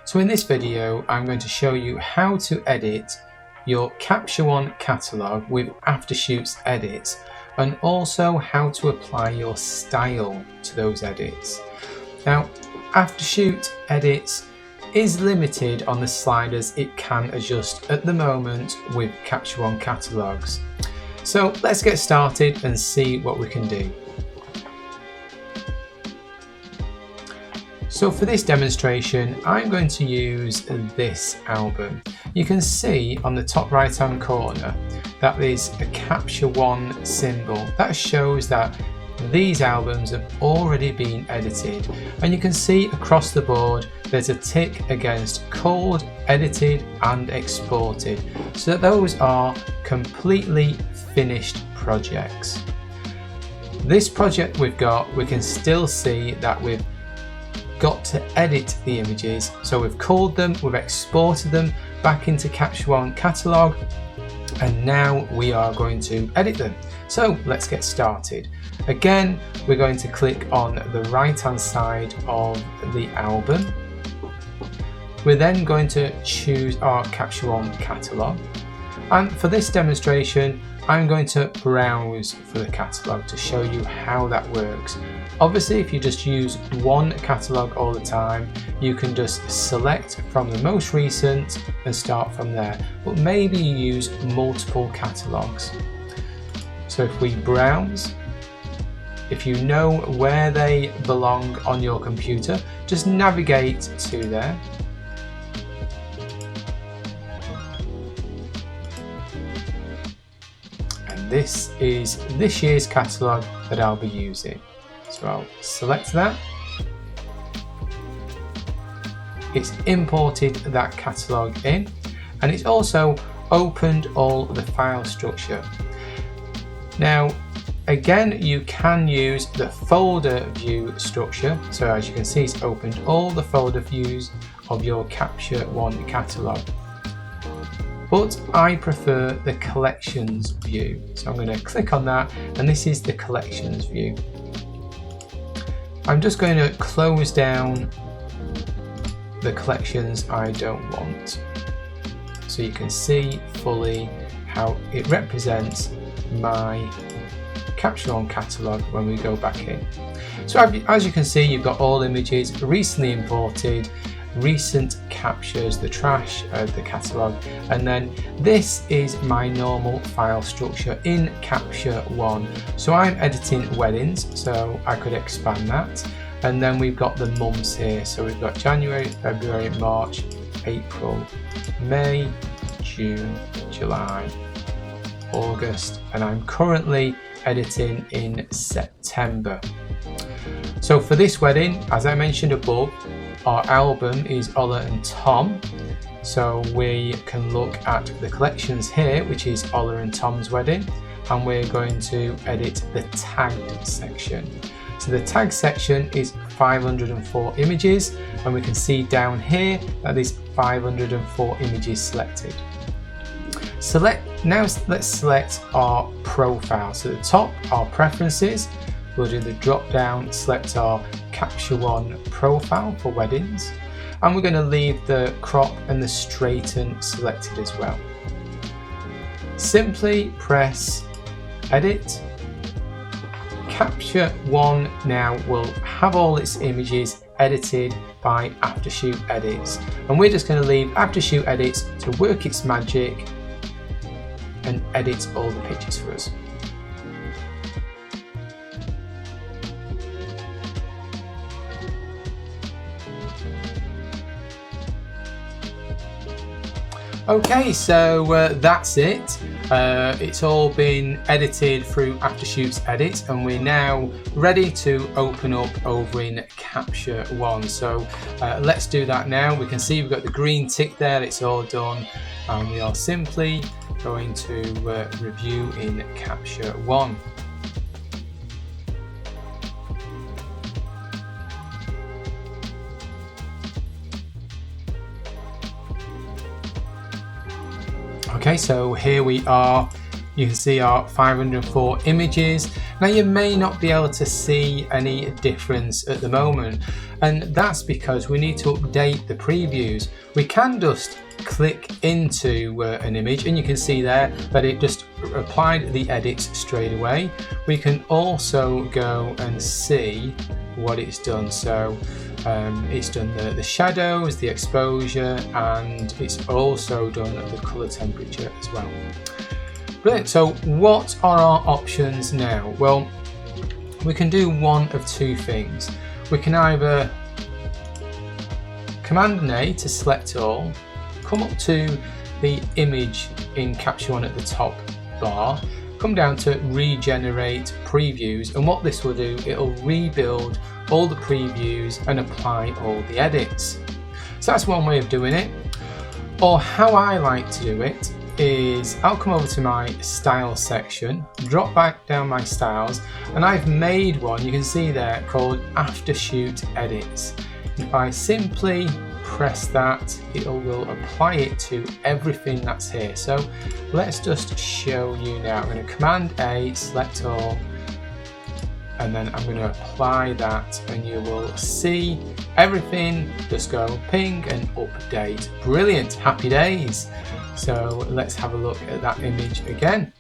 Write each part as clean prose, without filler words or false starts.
So in this video, I'm going to show you how to edit your Capture One catalogue with Aftershoot edits, and also how to apply your style to those edits. Now, Aftershoot edits is limited on the sliders it can adjust at the moment with Capture One catalogues. So let's get started and see what we can do. So for this demonstration, I'm going to use this album. You can see on the top right hand corner that there's a Capture One symbol. That shows that these albums have already been edited, and you can see across the board there's a tick against culled, edited and exported, so that those are completely finished projects. This project we can still see that we've got to edit the images, so we've culled them, we've exported them back into Capture One catalogue, and now we are going to edit them. So let's get started. Again, we're going to click on the right hand side of the album. We're then going to choose our Capture One catalogue, and for this demonstration I'm going to browse for the catalogue to show you how that works. Obviously, if you just use one catalogue all the time, you can just select from the most recent and start from there, but maybe you use multiple catalogues. So if we browse, if you know where they belong on your computer, just navigate to there. And this is this year's catalogue that I'll be using. So I'll select that. It's imported that catalogue in, and it's also opened all the file structure. Now, again, you can use the folder view structure. So as you can see, it's opened all the folder views of your Capture One catalogue. But I prefer the collections view. So I'm going to click on that, and this is the collections view. I'm just going to close down the collections I don't want, so you can see fully how it represents my Capture One catalogue when we go back in. So as you can see, you've got all images recently imported, recent captures, the trash of the catalogue, and then this is my normal file structure in Capture One. So I'm editing weddings, so I could expand that, and then we've got the months here. So we've got January, February, March, April, May, June, July, August, and I'm currently editing in September. So for this wedding, as I mentioned above, our album is Ola and Tom, so we can look at the collections here, which is Ola and Tom's wedding, and we're going to edit the tagged section. So the tag section is 504 images, and we can see down here that there's 504 images selected. Now let's select our profile. So at the top, our preferences. We'll do the drop down, select our Capture One profile for weddings, and we're going to leave the crop and the straighten selected as well. Simply press edit. Capture One now will have all its images edited by Aftershoot edits, and we're just going to leave Aftershoot edits to work its magic and edit all the pictures for us. Okay, so that's it. It's all been edited through Aftershoot edits, and we're now ready to open up over in Capture One. So let's do that now. We can see we've got the green tick there, it's all done, and we are simply going to review in Capture One. Okay, so here we are. You can see our 504 images. Now you may not be able to see any difference at the moment, and that's because we need to update the previews. We can just click into an image and you can see there that it just applied the edits straight away. We can also go and see what it's done. So it's done the shadows, the exposure, and it's also done the color temperature as well. Brilliant. So what are our options now? Well, we can do one of two things. We can either Command and A to select all, come up to the image in Capture One at the top bar, come down to regenerate previews, and what this will do, it'll rebuild all the previews and apply all the edits. So that's one way of doing it. Or how I like to do it is I'll come over to my style section, drop back down my styles, and I've made one, you can see there, called Aftershoot EDITS. If I simply press that, it will apply it to everything that's here. So let's just show you now. I'm going to Command A, select all, and then I'm going to apply that, and you will see everything just go ping and update. Brilliant, happy days. So let's have a look at that image again.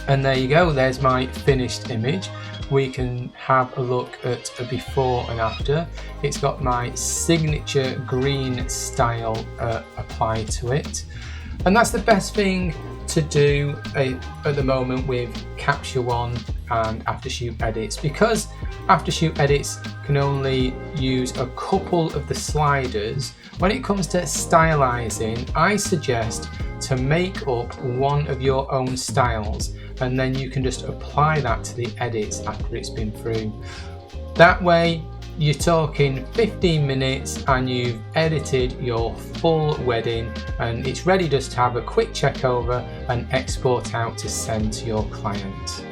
And there you go, there's my finished image. We can have a look at a before and after. It's got my signature green style applied to it. And that's the best thing to do at the moment with Capture One and Aftershoot Edits, because Aftershoot Edits can only use a couple of the sliders. When it comes to stylizing, I suggest to make up one of your own styles, and then you can just apply that to the edits after it's been through. That way you're talking 15 minutes and you've edited your full wedding, and it's ready just to have a quick check over and export out to send to your client.